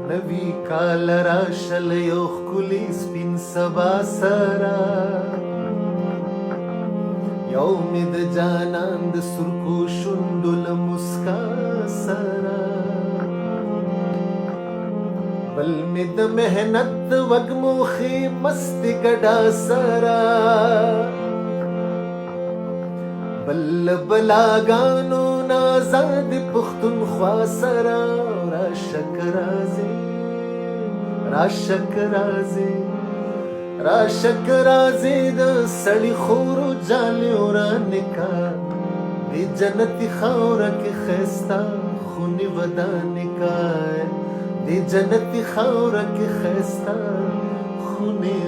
نوی کال راشل یو ښکلي سپین سبا سره یو مې د جانان د سرکو شونډو له مسکا سره بل مې د محنت د وږموښې مستې ګډا سره بل له بلاګانو نه آزاد پښتونخوا سره راشک راځې راشک راځې راشک راځې د سړي خورو جالیو رانکا دې جنتي خاوره کې ښایسته خونې ودانکا دې جنتي خاوره کې ښایسته خونې